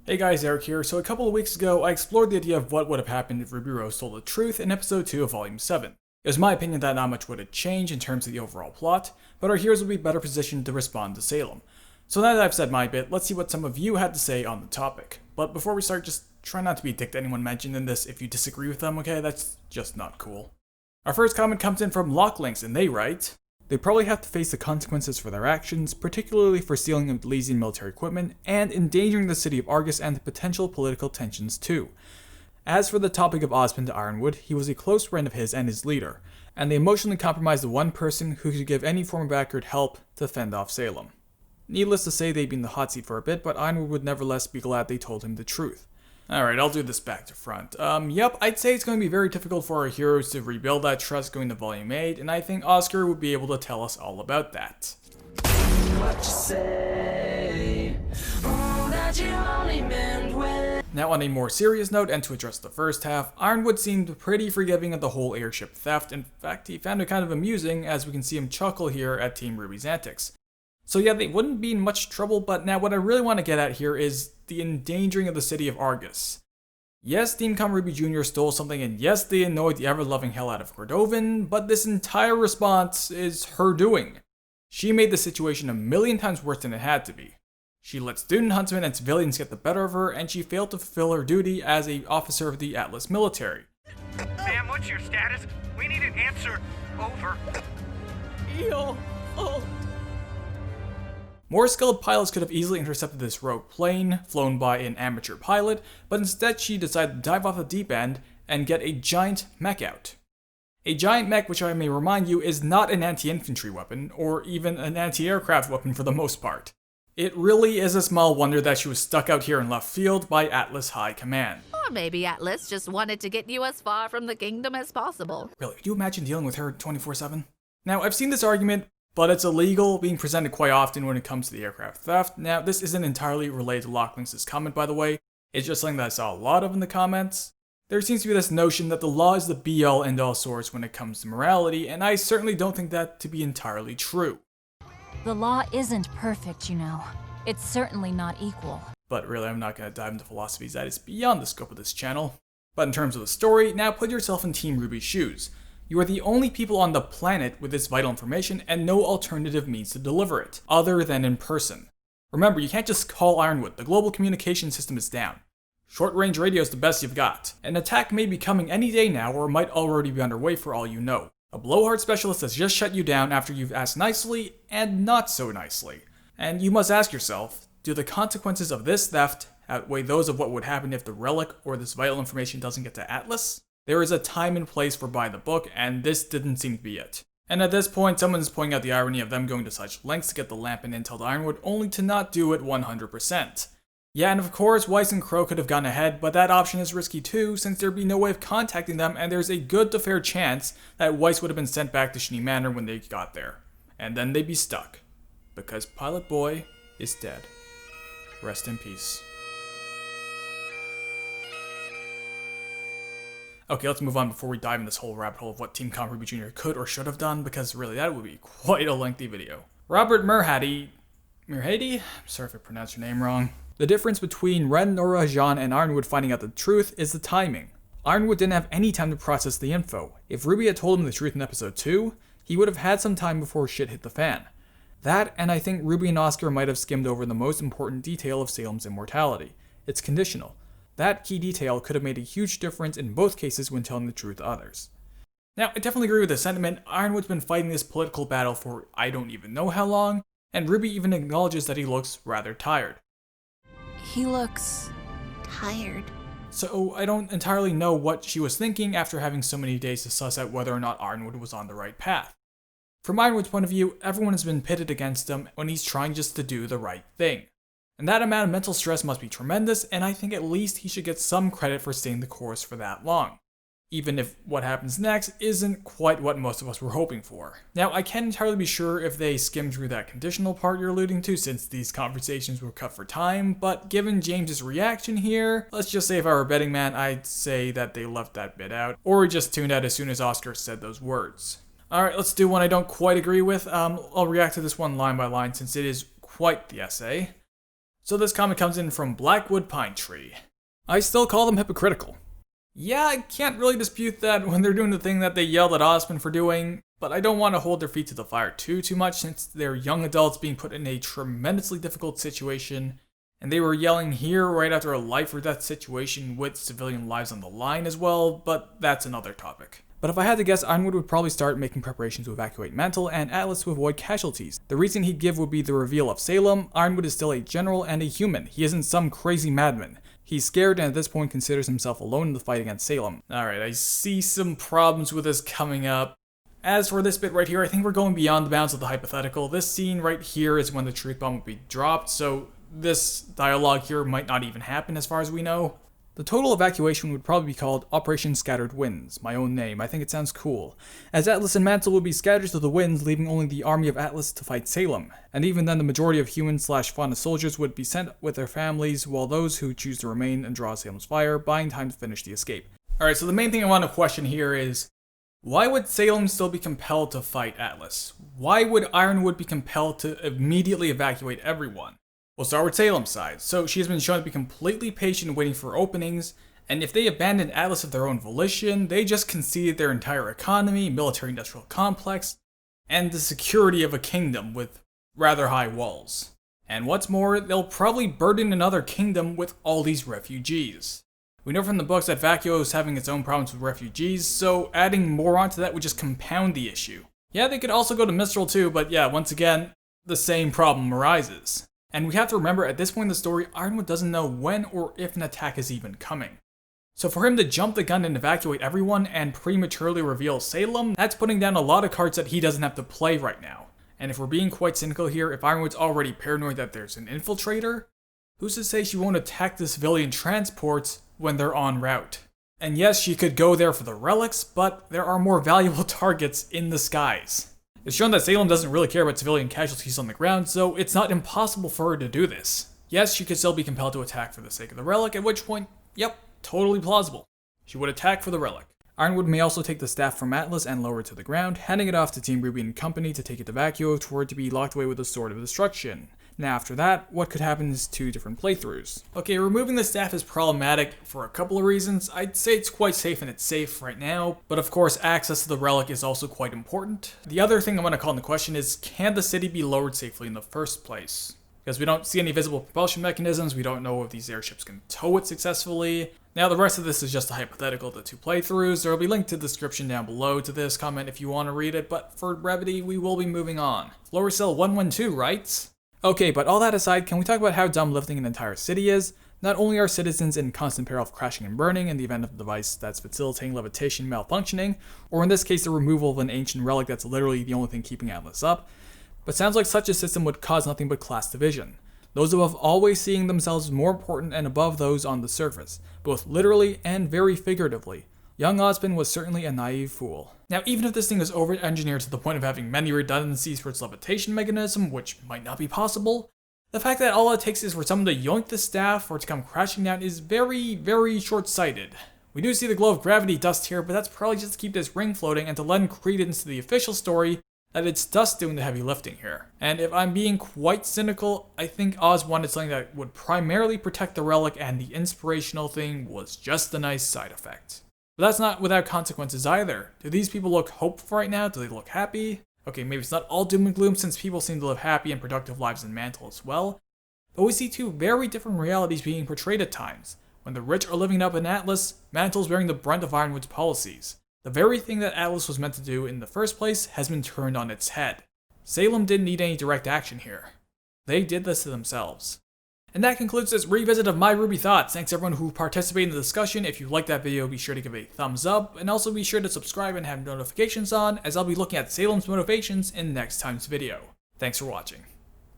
Hey guys, Eric here. So a couple of weeks ago, I explored the idea of what would have happened if RWBY told the truth in episode 2 of volume 7. It was my opinion that not much would have changed in terms of the overall plot, but our heroes would be better positioned to respond to Salem. So now that I've said my bit, let's see what some of you had to say on the topic. But before we start, just try not to be a dick to anyone mentioned in this if you disagree with them, okay? That's just not cool. Our first comment comes in from LockeLynx, and they write, "They probably have to face the consequences for their actions, particularly for stealing Elysian military equipment and endangering the city of Argus and the potential political tensions too. As for the topic of Osmond to Ironwood, he was a close friend of his and his leader, and they emotionally compromised the one person who could give any form of accurate help to fend off Salem. Needless to say, they'd be in the hot seat for a bit, but Ironwood would nevertheless be glad they told him the truth." Alright, I'll do this back to front. Yep, I'd say it's going to be very difficult for our heroes to rebuild that trust going to Volume 8, and I think Oscar would be able to tell us all about that. Now on a more serious note, and to address the first half, Ironwood seemed pretty forgiving of the whole airship theft. In fact, he found it kind of amusing, as we can see him chuckle here at Team RWBY's antics. So yeah, they wouldn't be in much trouble, but now what I really want to get at here is the endangering of the city of Argus. Yes, Team RWBY Jr. stole something, and yes, they annoyed the ever-loving hell out of Cordovan, but this entire response is her doing. She made the situation a million times worse than it had to be. She let student huntsmen and civilians get the better of her, and she failed to fulfill her duty as an officer of the Atlas military. Ma'am, what's your status? We need an answer. Over. More skilled pilots could have easily intercepted this rogue plane, flown by an amateur pilot, but instead she decided to dive off the deep end and get a giant mech out. A giant mech, which I may remind you, is not an anti-infantry weapon, or even an anti-aircraft weapon for the most part. It really is a small wonder that she was stuck out here in left field by Atlas High Command. Or maybe Atlas just wanted to get you as far from the kingdom as possible. Really, could you imagine dealing with her 24/7? Now, I've seen this argument, but it's illegal, being presented quite often when it comes to the aircraft theft. Now, this isn't entirely related to LockeLynx's comment, by the way. It's just something that I saw a lot of in the comments. There seems to be this notion that the law is the be-all, end-all source when it comes to morality, and I certainly don't think that to be entirely true. The law isn't perfect, you know. It's certainly not equal. But really, I'm not going to dive into philosophies that is beyond the scope of this channel. But in terms of the story, now put yourself in Team RWBY's shoes. You are the only people on the planet with this vital information and no alternative means to deliver it, other than in person. Remember, you can't just call Ironwood, the global communication system is down. Short-range radio is the best you've got. An attack may be coming any day now, or might already be underway for all you know. A blowhard specialist has just shut you down after you've asked nicely, and not so nicely. And you must ask yourself, do the consequences of this theft outweigh those of what would happen if the relic or this vital information doesn't get to Atlas? There is a time and place for by the book, and this didn't seem to be it. And at this point, someone is pointing out the irony of them going to such lengths to get the lamp and intel to Ironwood, only to not do it 100%. Yeah, and of course, Weiss and Crow could have gone ahead, but that option is risky too, since there'd be no way of contacting them, and there's a good to fair chance that Weiss would have been sent back to Shinny Manor when they got there. And then they'd be stuck. Because Pilot Boy is dead. Rest in peace. Okay, let's move on before we dive in this whole rabbit hole of what Team RWBY Jr. could or should have done, because really, that would be quite a lengthy video. Robert Mirhady? I'm sorry if I pronounced your name wrong. The difference between Ren, Nora, Jean, and Ironwood finding out the truth is the timing. Ironwood didn't have any time to process the info. If RWBY had told him the truth in episode 2, he would have had some time before shit hit the fan. That, and I think RWBY and Oscar might have skimmed over the most important detail of Salem's immortality. It's conditional. That key detail could have made a huge difference in both cases when telling the truth to others. Now, I definitely agree with this sentiment. Ironwood's been fighting this political battle for I don't even know how long, and RWBY even acknowledges that he looks rather tired. He looks tired. So I don't entirely know what she was thinking after having so many days to suss out whether or not Ironwood was on the right path. From Ironwood's point of view, everyone has been pitted against him when he's trying just to do the right thing. And that amount of mental stress must be tremendous, and I think at least he should get some credit for staying the course for that long. Even if what happens next isn't quite what most of us were hoping for. Now, I can't entirely be sure if they skimmed through that conditional part you're alluding to, since these conversations were cut for time, but given James's reaction here, let's just say if I were a betting man, I'd say that they left that bit out, or just tuned out as soon as Oscar said those words. Alright, let's do one I don't quite agree with. I'll react to this one line by line since it is quite the essay. So this comment comes in from Blackwood Pinetree. I still call them hypocritical. Yeah, I can't really dispute that when they're doing the thing that they yelled at Osmond for doing, but I don't want to hold their feet to the fire too much since they're young adults being put in a tremendously difficult situation, and they were yelling here right after a life or death situation with civilian lives on the line as well, but that's another topic. But if I had to guess, Ironwood would probably start making preparations to evacuate Mantle and Atlas to avoid casualties. The reason he'd give would be the reveal of Salem. Ironwood is still a general and a human. He isn't some crazy madman. He's scared and at this point considers himself alone in the fight against Salem. Alright, I see some problems with this coming up. As for this bit right here, I think we're going beyond the bounds of the hypothetical. This scene right here is when the truth bomb would be dropped, so this dialogue here might not even happen as far as we know. The total evacuation would probably be called Operation Scattered Winds, my own name. I think it sounds cool, as Atlas and Mantle would be scattered to the winds, leaving only the army of Atlas to fight Salem. And even then, the majority of human/fauna soldiers would be sent with their families, while those who choose to remain and draw Salem's fire, buying time to finish the escape. Alright, so the main thing I want to question here is, why would Salem still be compelled to fight Atlas? Why would Ironwood be compelled to immediately evacuate everyone? We'll start with Salem's side. So she has been shown to be completely patient waiting for openings, and if they abandoned Atlas of their own volition, they just conceded their entire economy, military-industrial complex, and the security of a kingdom with rather high walls. And what's more, they'll probably burden another kingdom with all these refugees. We know from the books that Vacuo is having its own problems with refugees, so adding more onto that would just compound the issue. Yeah, they could also go to Mistral too, but yeah, once again, the same problem arises. And we have to remember, at this point in the story, Ironwood doesn't know when or if an attack is even coming. So for him to jump the gun and evacuate everyone and prematurely reveal Salem, that's putting down a lot of cards that he doesn't have to play right now. And if we're being quite cynical here, if Ironwood's already paranoid that there's an infiltrator, who's to say she won't attack the civilian transports when they're en route? And yes, she could go there for the relics, but there are more valuable targets in the skies. It's shown that Salem doesn't really care about civilian casualties on the ground, so it's not impossible for her to do this. Yes, she could still be compelled to attack for the sake of the relic, at which point, yep, totally plausible. She would attack for the relic. Ironwood may also take the staff from Atlas and lower it to the ground, handing it off to Team RWBY and company to take it to Vacuo for it to be locked away with the Sword of Destruction. Now after that, what could happen is 2 different playthroughs. Okay, removing the staff is problematic for a couple of reasons. I'd say it's quite safe and it's safe right now, but of course access to the relic is also quite important. The other thing I want to call into question is, can the city be lowered safely in the first place? Because we don't see any visible propulsion mechanisms, we don't know if these airships can tow it successfully. Now the rest of this is just a hypothetical to 2 playthroughs. There will be linked to the description down below to this comment if you want to read it, but for brevity we will be moving on. Floor Cell 112 writes, okay, but all that aside, can we talk about how dumb lifting an entire city is? Not only are citizens in constant peril of crashing and burning in the event of a device that's facilitating levitation malfunctioning, or in this case the removal of an ancient relic that's literally the only thing keeping Atlas up, but sounds like such a system would cause nothing but class division. Those above always seeing themselves more important and above those on the surface, both literally and very figuratively. Young Osmond was certainly a naive fool. Now, even if this thing is over-engineered to the point of having many redundancies for its levitation mechanism, which might not be possible, the fact that all it takes is for someone to yoink the staff or to come crashing down is very, very short-sighted. We do see the glow of gravity dust here, but that's probably just to keep this ring floating and to lend credence to the official story that it's dust doing the heavy lifting here. And if I'm being quite cynical, I think Oz wanted something that would primarily protect the relic, and the inspirational thing was just a nice side effect. But that's not without consequences either. Do these people look hopeful right now? Do they look happy? Okay, maybe it's not all doom and gloom since people seem to live happy and productive lives in Mantle as well. But we see 2 very different realities being portrayed at times. When the rich are living up in Atlas, Mantle's bearing the brunt of Ironwood's policies. The very thing that Atlas was meant to do in the first place has been turned on its head. Salem didn't need any direct action here. They did this to themselves. And that concludes this revisit of my RWBY thoughts. Thanks everyone who participated in the discussion. If you liked that video, be sure to give it a thumbs up, and also be sure to subscribe and have notifications on, as I'll be looking at Salem's motivations in next time's video. Thanks for watching.